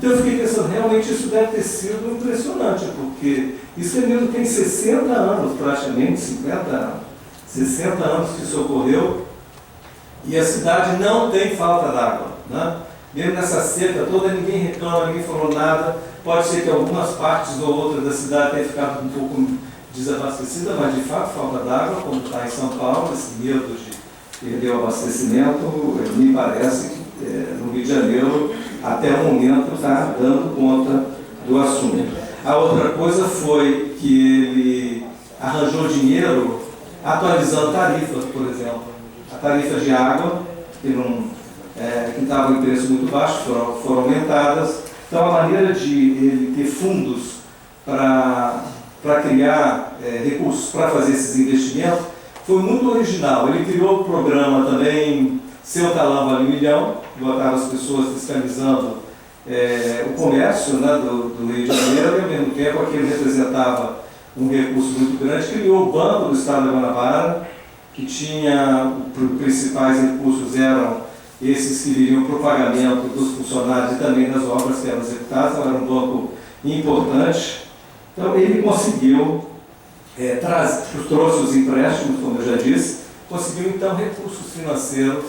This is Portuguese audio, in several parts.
Então eu fiquei pensando, realmente isso deve ter sido impressionante, porque isso mesmo tem 60 anos, praticamente 50 anos, 60 anos que isso ocorreu, e a cidade não tem falta d'água, né? Mesmo nessa seca toda, ninguém reclama, ninguém falou nada. Pode ser que algumas partes ou outras da cidade tenham ficado um pouco desabastecida, mas de fato falta d'água, como está em São Paulo, esse medo de perder o abastecimento, me parece que no Rio de Janeiro, até o momento, está dando conta do assunto. A outra coisa foi que ele arranjou dinheiro atualizando tarifas, por exemplo. A tarifa de água, que estava em preço muito baixo, foram aumentadas. Então, a maneira de ele ter fundos para criar recursos para fazer esses investimentos foi muito original. Ele criou o programa também Seu Talão Vale 1 Milhão, botava as pessoas fiscalizando o comércio, né, do Rio de Janeiro, e ao mesmo tempo aquele representava um recurso muito grande. Criou o Banco do Estado da Guanabara, que tinha, os principais recursos eram esses que viriam para o pagamento dos funcionários e também das obras que eram executadas. Então era um banco importante. Então ele conseguiu, trouxe os empréstimos, como eu já disse, conseguiu então recursos financeiros,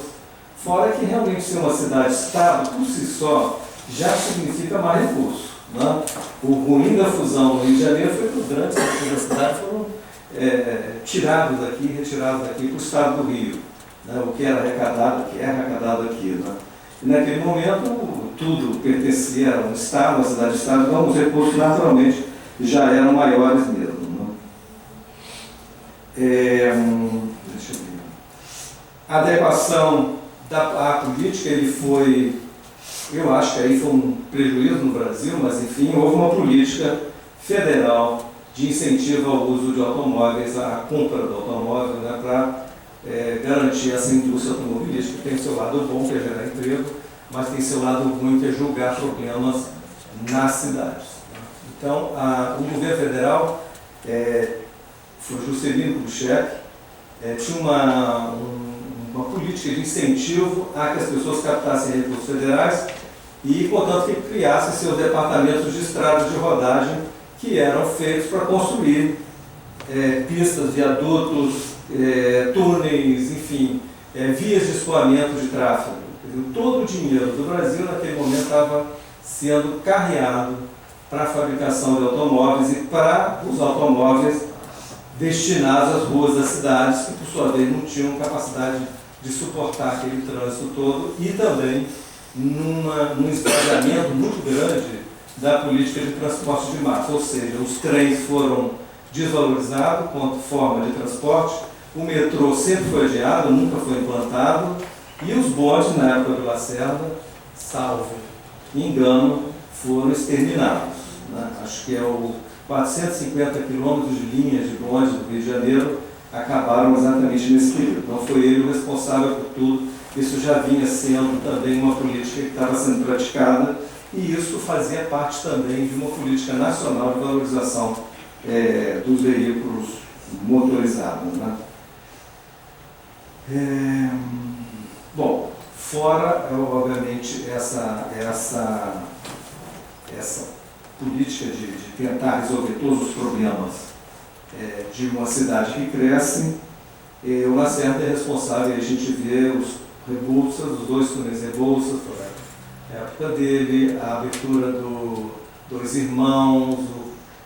fora que realmente ser uma cidade-estado por si só já significa mais recurso, né? O ruim da fusão no Rio de Janeiro foi que os grandes recursos da cidade foram retirados daqui para o estado do Rio, né? O que era arrecadado, o que é arrecadado aqui, né? E naquele momento tudo pertencia a um estado, uma cidade-estado, então os recursos naturalmente já eram maiores mesmo, né? Deixa eu ver. A adequação à política, ele foi, eu acho que aí foi um prejuízo no Brasil, mas enfim, houve uma política federal de incentivo ao uso de automóveis, à compra do automóvel, né, para garantir essa indústria automobilística, que tem seu lado bom, que é gerar emprego, mas tem seu lado ruim, que é julgar problemas nas cidades. Então, o governo federal, foi Juscelino Kubitschek, tinha uma política de incentivo a que as pessoas captassem recursos federais e, portanto, que criassem seus departamentos de estradas de rodagem, que eram feitos para construir pistas, viadutos, túneis, enfim, vias de escoamento de tráfego. Todo o dinheiro do Brasil, naquele momento, estava sendo carreado para a fabricação de automóveis e para os automóveis destinados às ruas das cidades, que, por sua vez, não tinham capacidade de suportar aquele trânsito todo, e também num esvaziamento muito grande da política de transporte de massa, ou seja, os trens foram desvalorizados quanto forma de transporte, o metrô sempre foi adiado, nunca foi implantado, e os bondes, na época do Lacerda, salvo engano, foram exterminados, né? Acho que 450 quilômetros de linhas de bondes do Rio de Janeiro acabaram exatamente nesse período. Não foi ele o responsável por tudo, isso já vinha sendo também uma política que estava sendo praticada, e isso fazia parte também de uma política nacional de valorização dos veículos motorizados, né? Bom, fora, obviamente, essa política de tentar resolver todos os problemas de uma cidade que cresce, o Lacerda é responsável, e a gente vê os os 2 túneis Rebouças, a época dele, a abertura do Dois Irmãos,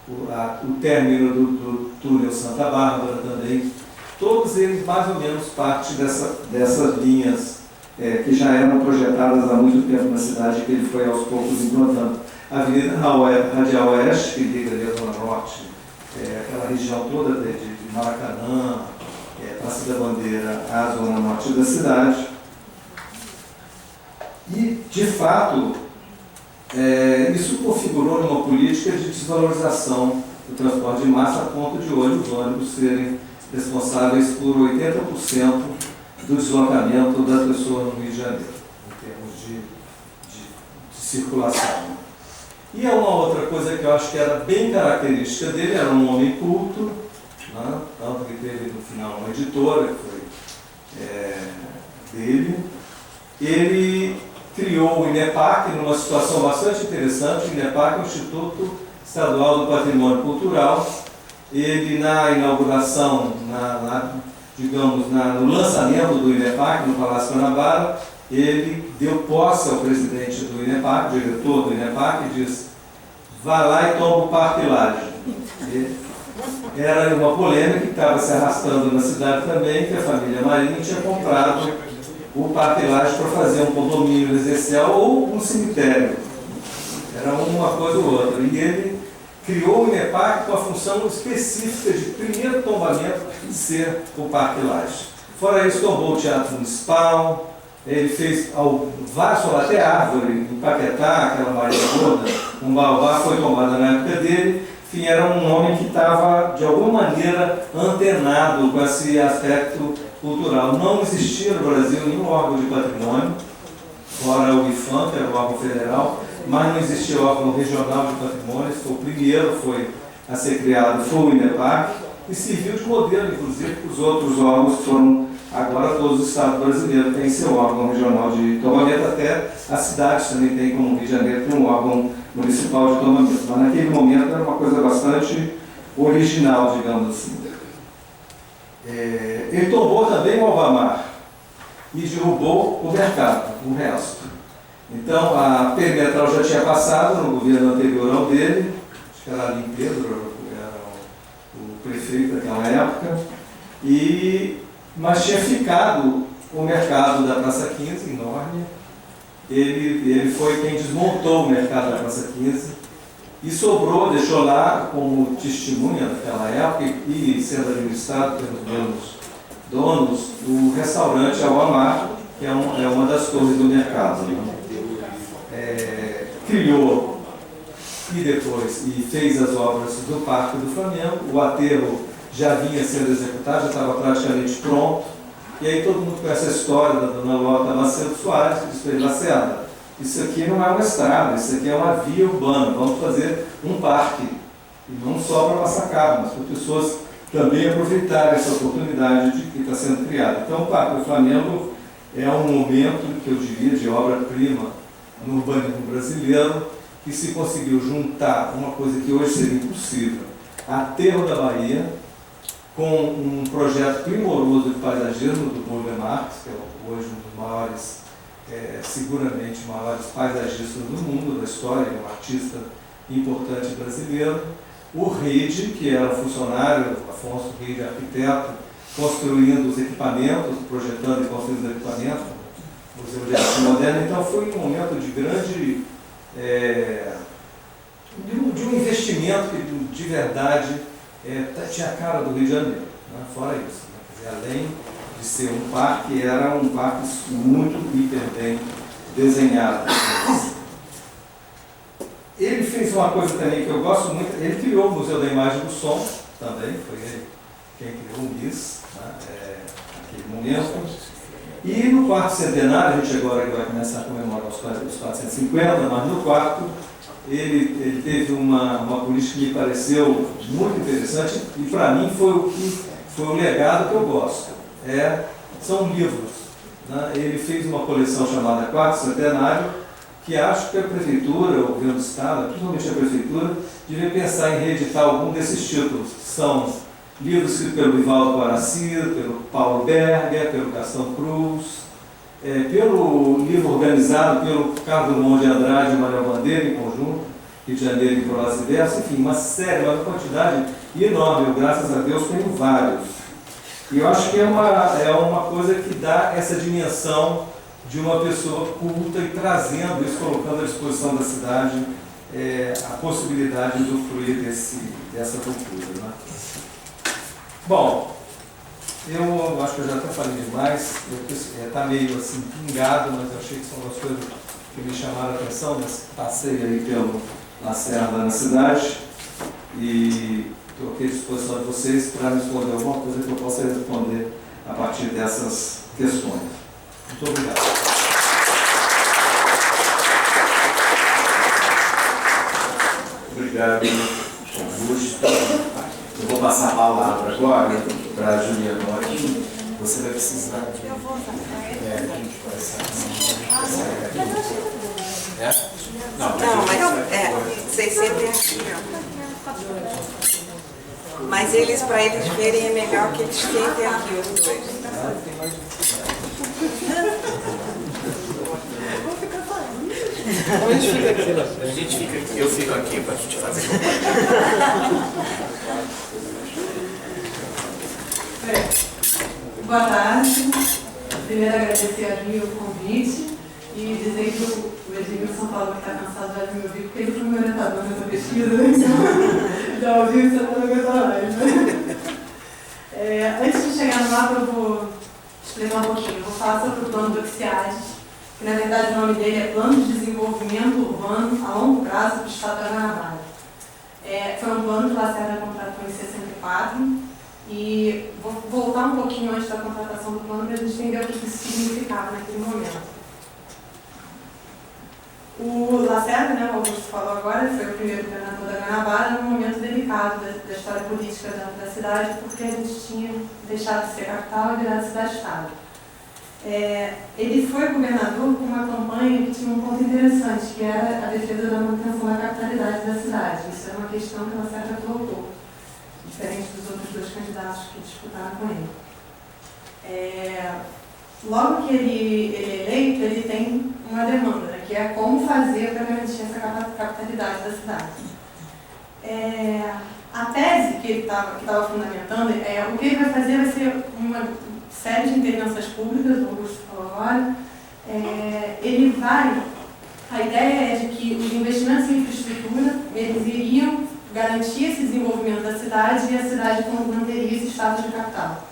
o término do túnel Santa Bárbara também, todos eles mais ou menos parte dessas linhas que já eram projetadas há muito tempo na cidade, que ele foi aos poucos implantando. A Avenida Radial Oeste, que liga ali a Zona Norte, aquela região toda de Maracanã, Praça da Bandeira, a Zona Norte da cidade. E, de fato, isso configurou numa política de desvalorização do transporte de massa, a ponto de hoje os ônibus serem responsáveis por 80% do deslocamento das pessoas no Rio de Janeiro, em termos de circulação. E uma outra coisa que eu acho que era bem característica dele, era um homem culto, né? Tanto que teve no final uma editora, que foi dele. Ele criou o INEPAC numa situação bastante interessante. O INEPAC é o Instituto Estadual do Patrimônio Cultural. Ele, na inauguração, no lançamento do INEPAC, no Palácio Guanabara, ele deu posse ao presidente do INEPAC, diretor do INEPAC, e disse: vá lá e toma o Parque Lage. Era uma polêmica que estava se arrastando na cidade também, que a família Marinho tinha comprado o Parque Lage para fazer um condomínio residencial ou um cemitério. Era uma coisa ou outra. E ele criou o INEPAC com a função específica de primeiro tombamento ser o Parque Lage. Fora isso, tombou o Teatro Municipal, ele fez vários, até árvore, em Paquetá, aquela Maria toda, um baobá foi tombada na época dele. Enfim, era um homem que estava, de alguma maneira, antenado com esse aspecto cultural. Não existia no Brasil nenhum órgão de patrimônio, fora o IFAM, que era o órgão federal, mas não existia órgão regional de patrimônio. Foi o primeiro a ser criado, foi o INEPAC, e serviu de modelo, inclusive, para os outros órgãos que foram, agora todos os estados brasileiros têm seu órgão regional de tombamento, até as cidades também têm, como o Rio de Janeiro, tem um órgão municipal de tombamento. Mas naquele momento era uma coisa bastante original, digamos assim. Ele tombou também o Alvamar e derrubou o mercado, o resto. Então, a perimetral já tinha passado no governo anterior ao dele, acho que era ali em Pedro, era o prefeito daquela época, mas tinha ficado o mercado da Praça 15, enorme. Ele foi quem desmontou o mercado da Praça 15 e sobrou, deixou lá como testemunha daquela época e sendo administrado pelos mesmos donos, o restaurante Alvamar, que é uma das torres do mercado. Criou e depois fez as obras do Parque do Flamengo. O aterro já vinha sendo executado, já estava praticamente pronto. E aí todo mundo conhece a história da dona Lota Macedo Soares, que disse para ele: Lacerda, isso aqui não é uma estrada, isso aqui é uma via urbana, vamos fazer um parque. E não só para passar carro, mas para pessoas também aproveitarem essa oportunidade que está sendo criada. Então o Parque do Flamengo é um momento, que eu diria, de obra-prima no urbanismo brasileiro, que se conseguiu juntar uma coisa que hoje seria impossível: aterro da Bahia, com um projeto primoroso de paisagismo do Paul Demarques, que é hoje um dos maiores, seguramente maiores paisagistas do mundo, da história, um artista importante brasileiro. O Reide, que era um funcionário, Afonso Reide, arquiteto, construindo os equipamentos, projetando e construindo os equipamentos, Museu de Arte Moderna. Então foi um momento de grande, de um investimento que de verdade tinha a cara do Rio de Janeiro, né? Fora isso, né? Quer dizer, além de ser um parque, era um parque muito hiper bem desenhado. Ele fez uma coisa também que eu gosto muito, ele criou o Museu da Imagem do Som, também, foi ele quem criou o MIS, né? Naquele momento. E no quarto centenário, a gente agora vai começar a comemorar os 450, mas no quarto ele teve uma política que me pareceu muito interessante e para mim foi o legado que eu gosto. São livros, né? Ele fez uma coleção chamada Quarto Centenário, que acho que a Prefeitura, o Governo do Estado, principalmente a Prefeitura, devia pensar em reeditar algum desses títulos, que são livros escritos pelo Vivaldo Guaraci, pelo Paulo Berger, pelo Gastão Cruz, pelo livro organizado pelo Carlos Drummond de Andrade e Manuel Bandeira, em conjunto, Rio de Janeiro em prosa e verso, enfim, uma quantidade enorme. Eu, graças a Deus, tenho vários. E eu acho que é uma coisa que dá essa dimensão de uma pessoa culta e trazendo isso, colocando à disposição da cidade a possibilidade de usufruir dessa cultura, né? Bom, eu acho que eu já até falei demais, está meio assim pingado, mas eu achei que são as coisas que me chamaram a atenção, mas passei aí pelo Lacerda na cidade e estou aqui à disposição de vocês para me responder alguma coisa que eu possa responder a partir dessas questões. Muito obrigado. Obrigado, Augusto. Eu vou passar a palavra agora para a Juliana. Você vai precisar de... Não, mas 600 é aqui, ó. Mas eles, para eles verem, é melhor que eles sentem aqui os dois. a gente fica aqui, eu fico aqui para a gente fazer. Boa tarde. Primeiro agradecer a Rio o convite e dizer que o Edmilson falou que está cansado já de me ouvir, porque ele foi meu orientador nessa pesquisa, né? Então, já ouviu isso na minha live. Antes de chegar no mapa, eu vou explicar um pouquinho. Eu vou falar sobre o plano do Oxiades, que na verdade o nome dele é Plano de Desenvolvimento Urbano a Longo Prazo do Estado da Guanabara. Foi um plano que o Lacerda contratou em 64 e vou voltar um pouquinho antes da contratação do plano para a gente entender o que isso significava naquele momento. O Lacerda, né, o Augusto falou agora, foi o primeiro governador da Guanabara num momento delicado da história política da cidade, porque a gente tinha deixado de ser capital e virado cidade-estado. Ele foi governador com uma campanha que tinha um ponto interessante, que era a defesa da manutenção da capitalidade da cidade. Isso era uma questão que o Lacerda colocou, diferente dos outros dois candidatos que disputaram com ele. Logo que ele é eleito, ele tem uma demanda, né, que é como fazer para garantir essa capitalidade da cidade. A tese que ele estava fundamentando o que ele vai fazer vai ser uma série de intervenções públicas, o Augusto falou agora. A ideia é de que os investimentos em infraestrutura eles iriam garantir esse desenvolvimento da cidade e a cidade manteria esse status de capital.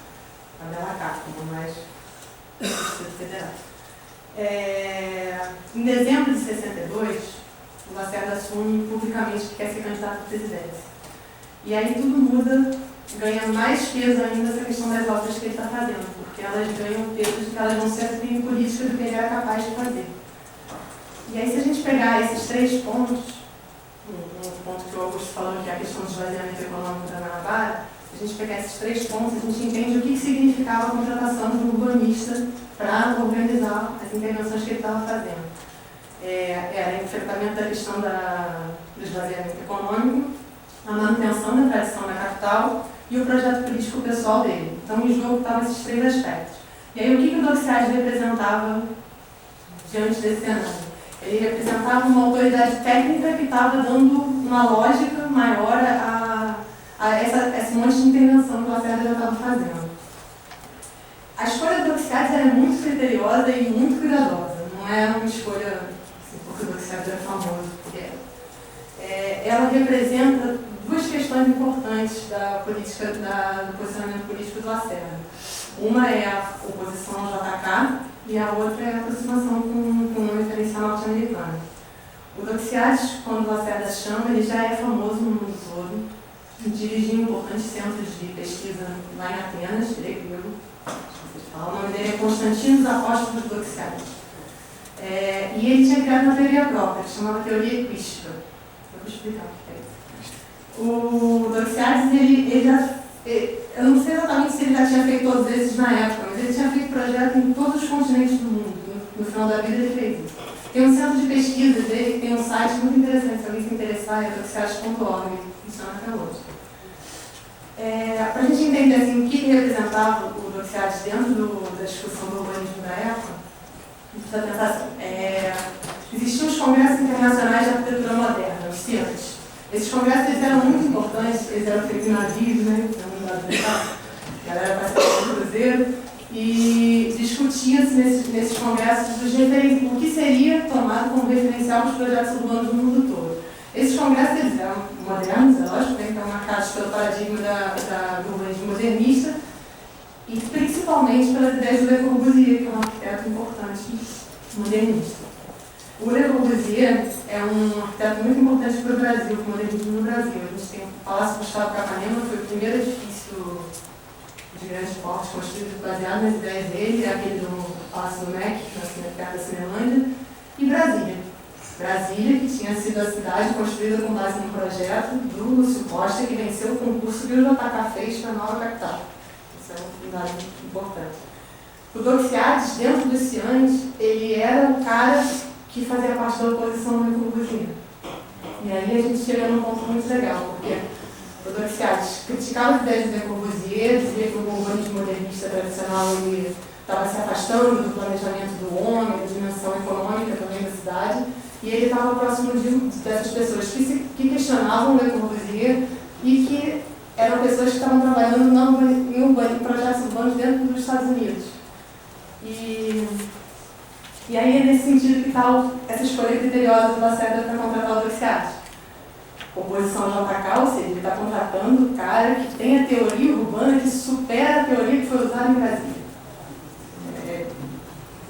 A Bela Carta, como mais federal. Em dezembro de 62, o Lacerda assume publicamente que quer ser candidato à presidência. E aí tudo muda, ganha mais peso ainda essa questão das obras que ele está fazendo, porque elas ganham peso de que elas vão ser a trilha política do que ele era capaz de fazer. E aí, se a gente pegar esses três pontos, um ponto que o Augusto falou, que é a questão do esvaziamento econômico da Guanabara, se a gente pegar esses três pontos, a gente entende o que significava a contratação de um urbanista para organizar as intervenções que ele estava fazendo. Era o enfrentamento da questão do esvaziamento econômico, a manutenção da tradição na capital e o projeto político pessoal dele. Então, em jogo estavam esses três aspectos. E aí, o que o Doxiades representava diante desse cenário? Ele representava uma autoridade técnica que estava dando uma lógica maior a esse monte de intervenção que o Lacerda já estava fazendo. A escolha do Doxiades era muito criteriosa e muito cuidadosa. Não era uma escolha assim, porque o Doxiades era famoso. Ela representa duas questões importantes da política, do posicionamento político do Lacerda. Uma é a oposição ao JK e a outra é a aproximação com uma referência norte-americana. O Doxiades, quando o Lacerda chama, ele já é famoso no mundo todo. Dirigiu importantes centros de pesquisa lá em Atenas, ele é grego. O nome dele é Constantinos Apóstolos Doxiades. E ele tinha criado uma teoria própria, que se chamava Teoria Equística. Eu vou explicar o que é isso. O Doxiades, eu não sei exatamente se ele já tinha feito todos esses na época, mas ele tinha feito projeto em todos os continentes do mundo. No final da vida ele fez isso. Tem um centro de pesquisa dele que tem um site muito interessante, se alguém se interessar, é doxiades.org, funciona até hoje. Para a gente entender assim, o que representava o Doxiades dentro da discussão do urbanismo da época, a gente precisa pensar assim, existiam os congressos internacionais de arquitetura moderna, os CIANTs. Esses congressos eles eram muito importantes, eles eram feitos em navios, né? A galera participava do cruzeiro, e discutia-se nesses congressos o que seria tomado como referencial para os projetos urbanos do mundo todo. Esses congressos eles eram modernos, é lógico, né? Então marcados pelo paradigma do urbanismo modernista e principalmente pelas ideias do Le Corbusier, que é um arquiteto importante modernista. O Le Corbusier é um arquiteto muito importante para o Brasil, para o modernismo no Brasil. A gente tem o Palácio Gustavo Capanema, foi o primeiro edifício de grandes portes construído baseado nas ideias dele, aquele do Palácio do MEC, perto da Cinelândia, e Brasília. Brasília, que tinha sido a cidade construída com base num projeto do Lúcio Costa, que venceu o concurso que o JK fez para a nova capital. Isso é um dado importante. O Doxiades, dentro dos Cianes, ele era o cara que fazia parte da oposição ao Corbusier. E aí a gente chega num ponto muito legal, porque o Doxiades criticava as ideias do Le Corbusier, dizia que o urbanismo modernista tradicional estava se afastando do planejamento do homem, da dimensão econômica também da cidade, e ele estava próximo dessas pessoas que questionavam o Le Corbusier e que eram pessoas que estavam trabalhando em projetos urbanos dentro dos Estados Unidos. E aí é nesse sentido que está essa escolha criteriosa do Lacerda para contratar o Doxiades. Composição JK, ou seja, ele está contratando o cara que tem a teoria urbana que supera a teoria que foi usada em Brasília.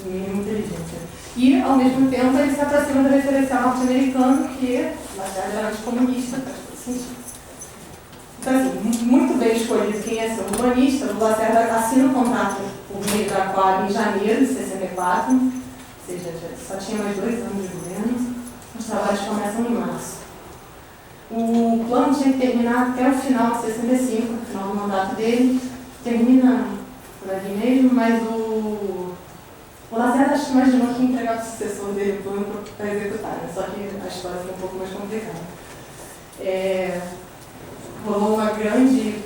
Mínimo inteligência. E, ao mesmo tempo, ele se aproxima do referencial norte-americano, que Lacerda era anticomunista, faz todo sentido. Então, assim, muito bem escolhido quem é ser urbanista, o Lacerda assina um contrato por meio da Aquário em janeiro de 64, ou seja, só tinha mais 2 anos de governo, os trabalhos começam em março. O plano tinha que terminar até o final de 65, o final do mandato dele, termina por ali mesmo, mas o Lacerda acho que imaginou que ia entregar o sucessor dele o plano para executar, né? Só que a história foi um pouco mais complicada. Rolou um grande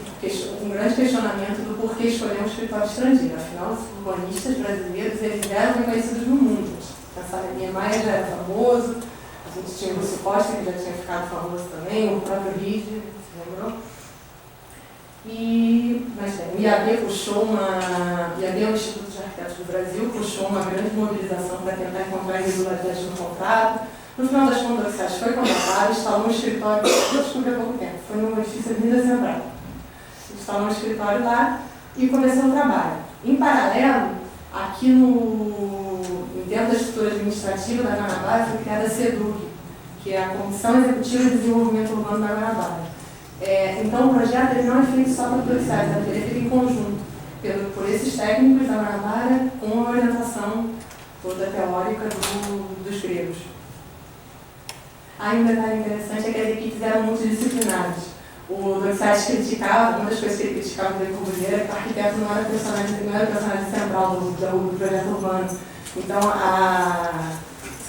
questionamento do porquê escolher um escritório estrangeiro. Afinal, os urbanistas brasileiros eles eram reconhecidos no mundo. A Niemeyer já era famoso, a gente tinha o Lúcio Costa, que já tinha ficado famoso também, o próprio Ride, se lembrou? Mas o IAB puxou IAB é o Instituto de Arquitetos do Brasil, puxou uma grande mobilização para tentar encontrar irregularidades no contrato. No final das contas, o Doxiades foi contratado, instalou um escritório, eu descobri há pouco tempo, foi numa edifício Avenida Central. Instalou um escritório lá e começou o trabalho. Em paralelo, aqui dentro da estrutura administrativa da Guanabara foi criada a CEDUG, que é a Comissão Executiva de Desenvolvimento Urbano da Guanabara. Então o projeto ele não é feito só para o Doxiades, ele é feito em conjunto, por esses técnicos da Guanabara, com a orientação toda teórica dos gregos. Aí um detalhe interessante é que as equipes eram multidisciplinares. O Doxiades criticava, uma das coisas que ele criticava do Le Corbusier era que o arquiteto não era o personagem central do projeto urbano. Então,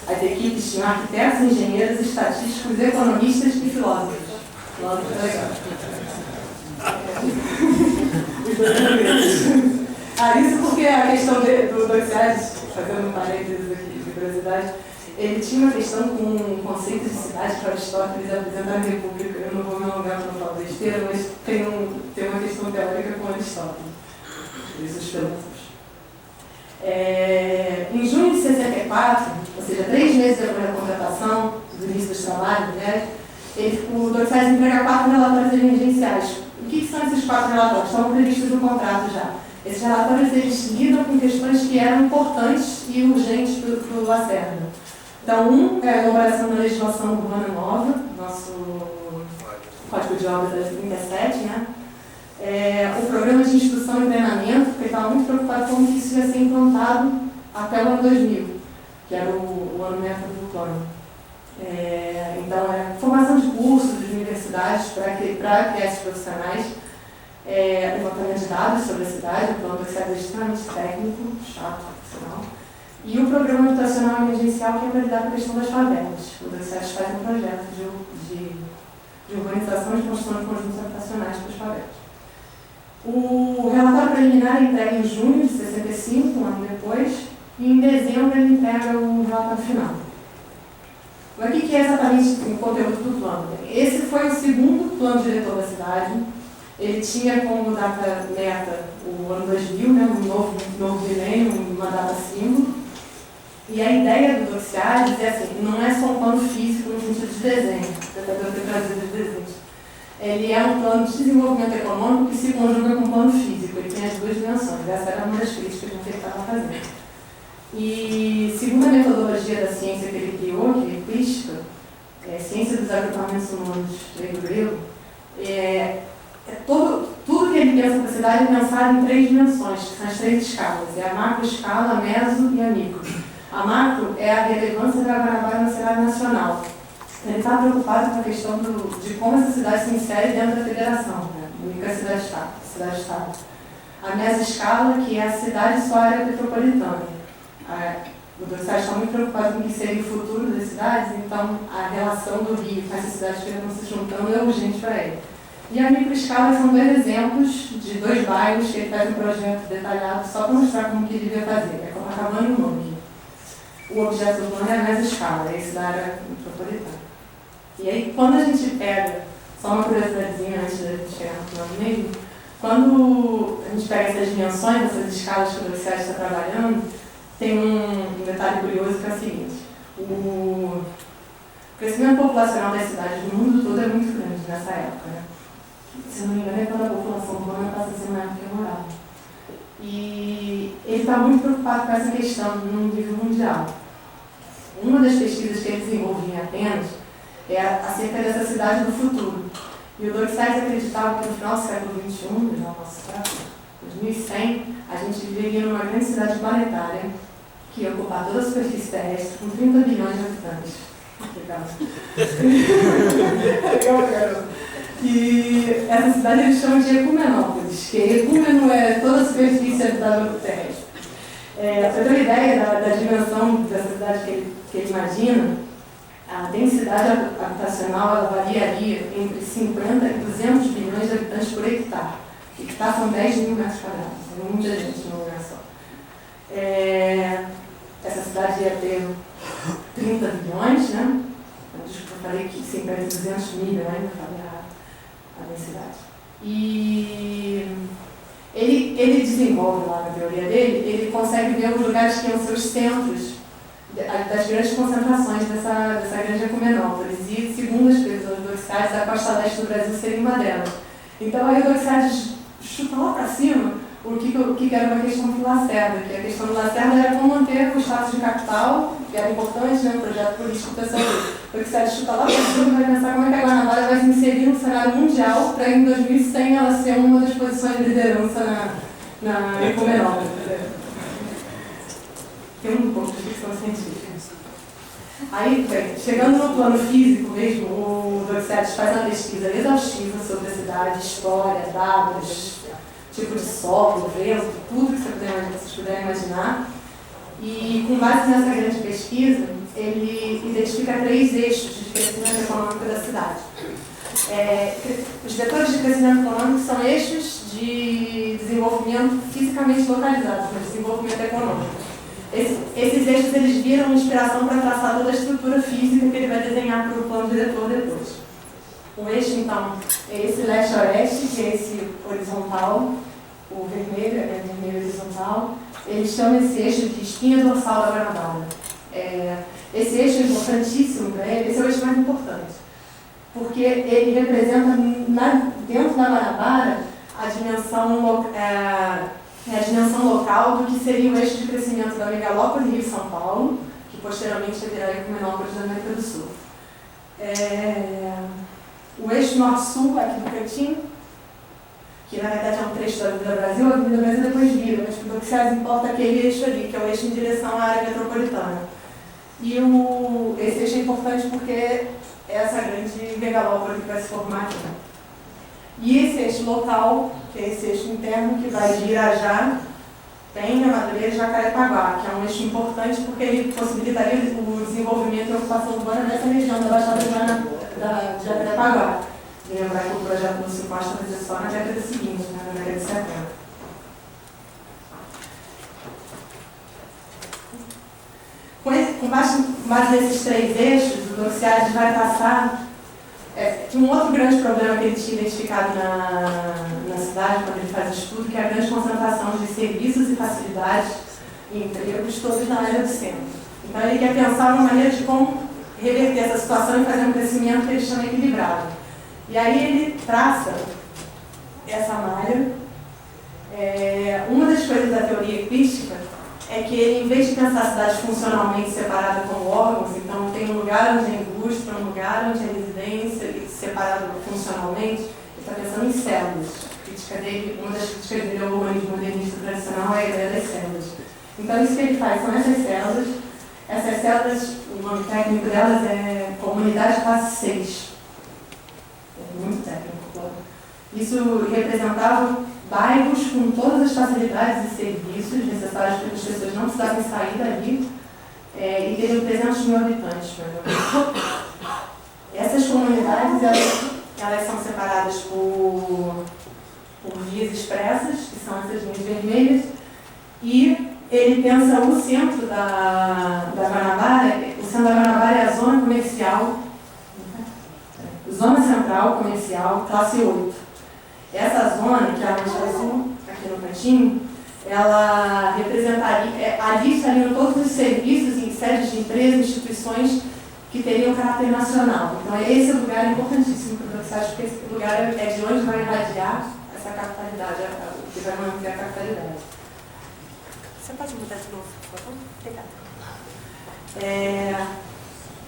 as equipes tinham arquitetos, engenheiros, estatísticos, economistas e filósofos. Filósofos é legal. Os dois primeiros. Isso porque a questão do Doxiades, fazendo um parênteses aqui de curiosidade, ele tinha uma questão com um conceito de cidade que Aristóteles apresenta na República. Eu não vou me alongar para não falar besteira, mas tem uma questão teórica com Aristóteles. Os filósofos. Em junho de 64, ou seja, 3 meses depois da contratação, do início dos trabalhos, né, o Doxiades entrega 4 relatórios emergenciais. O que são esses 4 relatórios? Estão previstos no contrato já. Esses relatórios eles lidam com questões que eram importantes e urgentes para o Lacerda. Então, é a elaboração da legislação urbana nova, nosso Código de Obras da 37, né? O programa de instrução e treinamento, porque ele estava muito preocupado com que isso ia ser implantado até o ano 2000, que era o ano meta do plano. Então, formação de cursos de universidades para criar profissionais, levantamento de dados sobre a cidade, o plano Doxiades é extremamente técnico, chato, profissional. E o programa habitacional emergencial, que é para lidar com a questão das favelas. O Doxiades faz um projeto de urbanização e construção de conjuntos habitacionais para as favelas. O relatório preliminar é entregue em junho de 65, um ano depois, e em dezembro ele entrega o relatório final. Mas o que é exatamente o conteúdo do plano? Esse foi o segundo plano diretor da cidade. Ele tinha como data meta o ano 2000, né, um novo milênio, uma data símbolo. E a ideia do Doxiades é assim, não é só um plano físico no sentido de desenho, apesar de eu ter trazido os desenhos. Ele é um plano de desenvolvimento econômico que se conjuga com o plano físico, ele tem as 2 dimensões, essa era uma das críticas que ele estava fazendo. E segundo a metodologia da ciência que ele criou, que é eclística, ciência dos agrupamentos humanos grego, tudo que ele pensa para a cidade é pensado em 3 dimensões, que são as 3 escalas, a macro escala, a meso e a micro. A macro é a relevância da Guanabara no cenário nacional. Ele está preocupado com a questão de como essa cidade se insere dentro da federação, né? Única cidade-estado. a Mesescala, que é a cidade e sua área metropolitana. O Dorsais está muito preocupado com o que seria o futuro das cidades, então a relação do Rio com essas cidades que estão se juntando é urgente para ele. E a microescala são 2 exemplos de 2 bairros que ele faz um projeto detalhado só para mostrar como que ele devia fazer, é Copacabana e o Mangue. O objeto do plano é a mesescala, esse da área metropolitana. E aí, quando a gente pega, só uma curiosidadezinha antes de a gente chegar no final mesmo, quando a gente pega essas dimensões, essas escalas que o Dorsais está trabalhando, tem um detalhe curioso que é o seguinte: o crescimento populacional das cidades no mundo todo é muito grande nessa época, né? Se não me engano, é quando a população urbana passa a ser maior que a rural. E ele está muito preocupado com essa questão no nível mundial. Uma das pesquisas que ele desenvolvia apenas é acerca dessa cidade do futuro. E o Dorsais acreditava que no final do século XXI, no nosso século, 2100, a gente viveria numa grande cidade planetária que ia ocupar toda a superfície terrestre com 30 bilhões de habitantes. Legal. E essa cidade eles chamam de Ecumenópolis, que ecúmeno é toda a superfície habitável terrestre. Para ter uma ideia da dimensão dessa cidade que ele imagina, a densidade habitacional ela variaria entre 50 e 200 bilhões de habitantes por hectare. Hectare são 10 mil metros quadrados, é muita gente num lugar só. Essa cidade ia ter 30 bilhões, né? Desculpa, eu falei que 50 e 200 milhões, eu falei a densidade. E ele desenvolve lá na teoria dele, ele consegue ver os lugares que iam ser os centros das grandes concentrações dessa grande Ecumenópolis. E, segundo as previsões do Dorsais, a costa leste do Brasil seria uma delas. Então, aí o Dorsais chuta lá para cima o que era uma questão do Lacerda, que a questão do Lacerda era como manter o status de capital, que era importante, né, um projeto político para saber. O Dorsais chuta lá para cima e vai pensar como é que a Guanabara vai se inserir no cenário mundial para em 2100 ela ser uma das posições de liderança na Ecumenópolis. Tem um pouco de ficção científica. Aí, bem, chegando no plano físico mesmo, o Dorsais faz uma pesquisa exaustiva sobre a cidade, história, dados, tipo de solo, vento, tudo que vocês puderem imaginar. E, com base nessa grande pesquisa, ele identifica 3 eixos de crescimento econômico da cidade. Os vetores de crescimento econômico são eixos de desenvolvimento fisicamente localizados, mas desenvolvimento econômico. Esses eixos eles viram inspiração para traçar toda a estrutura física que ele vai desenhar para o plano diretor depois. O eixo, então, é esse leste-oeste, que é esse horizontal, o vermelho é vermelho horizontal. Ele chama esse eixo de espinha dorsal da Guanabara. Esse eixo é importantíssimo para ele, esse é o eixo mais importante, porque ele representa, dentro da Guanabara, a dimensão local do que seria o eixo de crescimento da megalópole Rio-São Paulo, que posteriormente virá a Ecumenópolis da América do Sul. O eixo norte-sul, aqui no cantinho, que na verdade é um trecho da Avenida Brasil, a Avenida Brasil depois vira, mas o que se importa aquele eixo ali, que é o eixo em direção à área metropolitana. E esse eixo é importante porque é essa grande megalópole que vai se formar aqui. E esse eixo local, que é esse eixo interno, que vai de Irajá, Penha, Madureira e Jacarepaguá, que é um eixo importante porque ele possibilitaria o desenvolvimento e a ocupação urbana nessa região da Baixada de Jacarepaguá. E lembrar que o projeto do Lúcio Costa vai ser só na década seguinte, na década de 70. Com base nesses 3 eixos, o Dorsais vai traçar um outro grande problema que ele tinha identificado na cidade, quando ele faz o estudo, que é a grande concentração de serviços e facilidades e empregos todos na área do centro. Então ele quer pensar uma maneira de como reverter essa situação e fazer um crescimento que ele chama equilibrado. E aí ele traça essa malha. Uma das coisas da teoria equística é que ele, em vez de pensar a cidade funcionalmente separada como órgãos, então tem um lugar onde é indústria, um lugar onde é residência, separado funcionalmente, ele está pensando em células. Uma das críticas dele ao urbanismo modernista tradicional é a ideia das células. Então isso que ele faz são essas células. Essas células, o nome técnico delas é Comunidade Classe 6. É muito técnico, claro. Isso representava bairros com todas as facilidades e serviços necessários para que as pessoas não precisassem sair dali, e teriam 300 mil habitantes, mais ou menos. Essas comunidades, elas são separadas por vias expressas, que são essas linhas vermelhas, e ele pensa o centro da Guanabara, o centro da Guanabara é a zona comercial, zona central comercial, classe 8. Essa zona, que é a mancha azul, aqui no cantinho, ela representaria, ali estariam todos os serviços em sedes de empresas, instituições que teriam caráter nacional. Então, esse é um lugar importantíssimo para o Doxat, porque esse lugar é de onde vai irradiar essa capitalidade, o que vai manter a capitalidade. Você pode mudar de novo, por favor? Obrigada.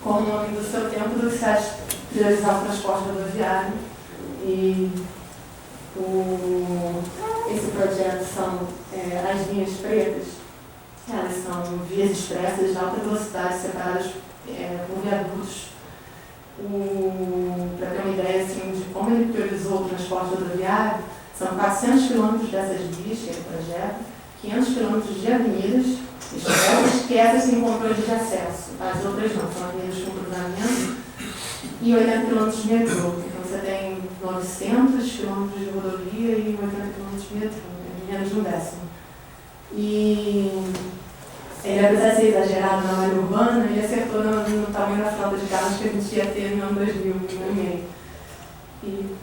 Como o nome do seu tempo, o Doxat priorizar o transporte rodoviário e esse projeto são as linhas pretas, elas são vias expressas de alta velocidade separadas por viadutos. Para ter uma ideia assim, de como ele priorizou o transporte rodoviário, são 400 quilômetros dessas vias, que é o projeto, 500 quilômetros de avenidas expressas, que essas têm controle de acesso, as outras não, são avenidas com cruzamento, e 80 quilômetros de metrô. Então você tem 900 quilômetros de rodovia e 80 quilômetros de metrô, menos de um décimo. E ele, apesar de ser exagerado na malha urbana, ele acertou no tamanho da frota de carros que a gente ia ter no ano 2000, no meio. E,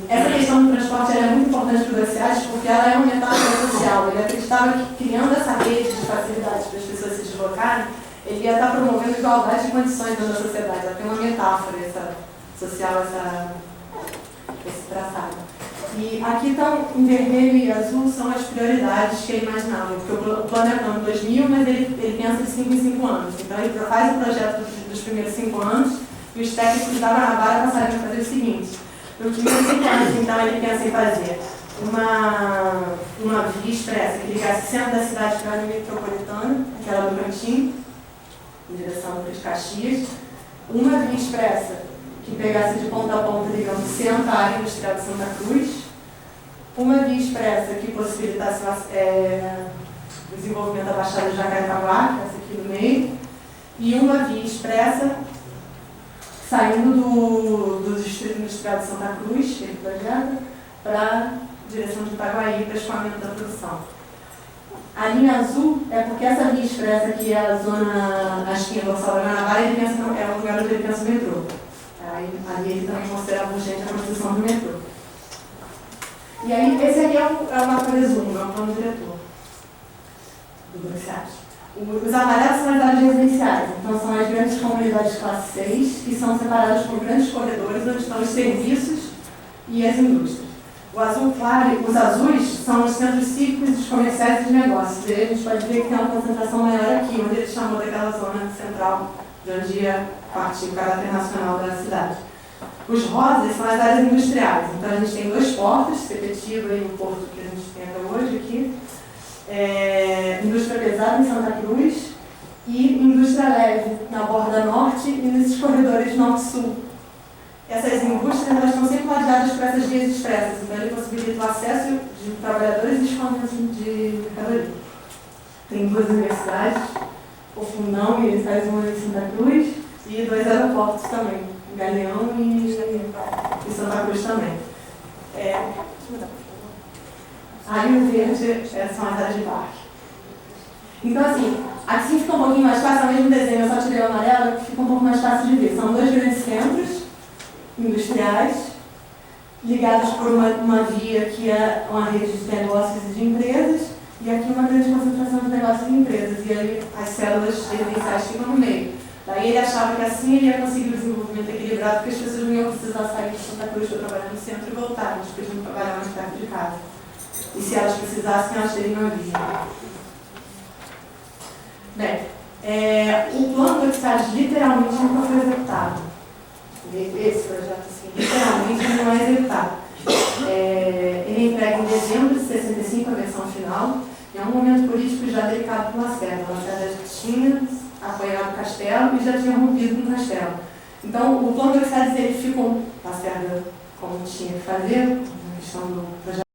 essa questão do transporte é muito importante para o Doxat porque ela é uma metáfora social. Ele acreditava que, criando essa rede de facilidades para as pessoas se deslocarem, ele ia estar promovendo igualdade de condições dentro da sociedade. Ela tem uma metáfora social, esse traçado. E aqui estão, em vermelho e azul, são as prioridades que ele imaginava. Porque o plano é para o ano 2000, mas ele pensa de 5 em 5 anos. Então ele faz o projeto dos primeiros 5 anos e os técnicos da Guanabara passariam a fazer o seguinte. Nos primeiros 5 anos, então, ele pensa em fazer uma via expressa que ligasse o centro da cidade para a área metropolitana, aquela do Cantinho, em direção para as Caxias, uma via expressa que pegasse de ponta a ponta, ligando o centro à área industrial de Santa Cruz, uma via expressa que possibilitasse o desenvolvimento da Baixada de Jacarepaguá, que é essa aqui no meio, e uma via expressa saindo do Distrito Industrial de Santa Cruz, que ele projeta, para a direção de Itaguaí, para escoamento da produção. A linha azul é porque essa via expressa, que é a zona, a espinha dorsal da Guanabara, ele pensa, é o lugar onde ele pensa o metrô. Ali ele também considerava urgente a construção do metrô. E aí, esse aqui é o mapa resumo, é o plano diretor do Doxat. Os amarelos são as áreas residenciais, então são as grandes comunidades de classe 6, que são separadas por grandes corredores onde estão os serviços e as indústrias. O azul claro, os azuis são os centros cívicos, os comerciais e de negócios. E aí a gente pode ver que tem uma concentração maior aqui, onde ele chamou daquela zona central, de onde ia partir o caráter nacional da cidade. Os rosas são as áreas industriais, então a gente tem 2 portos, Sepetiba e o porto que a gente tem até hoje aqui, indústria pesada em Santa Cruz e indústria leve na borda norte e nesses corredores norte-sul. Essas indústrias elas estão sempre ladeadas por essas vias expressas, então ele possibilita o acesso de trabalhadores e escoamento de mercadoria. Tem 2 universidades, o Fundão, e ele faz uma em Santa Cruz, e 2 aeroportos também, Galeão e Santa Cruz também. Aí o verde são as áreas de parque. Então, assim, aqui fica um pouquinho mais fácil, ao mesmo desenho, eu só tirei o amarelo, fica um pouco mais fácil de ver. São 2 grandes centros industriais, ligados por uma via que é uma rede de negócios e de empresas, e aqui uma grande concentração de negócios e empresas, e aí as células residenciais ficam no meio. Daí ele achava que assim ele ia conseguir o desenvolvimento equilibrado, porque as pessoas não iam precisar sair de Santa Cruz para trabalhar no centro e voltar, elas podiam trabalhar mais perto de casa. E se elas precisassem, elas teriam a via. Bem, o plano do Doxat literalmente nunca foi executado. Esse projeto, assim, literalmente não é executado. Ele entrega em dezembro de 65 a versão final, e é um momento político já delicado para o Lacerda. O Lacerda tinha apoiado o Castelo e já tinha rompido com o Castelo. Então, o plano do Doxat, ele ficou, Lacerda como tinha que fazer, na questão do projeto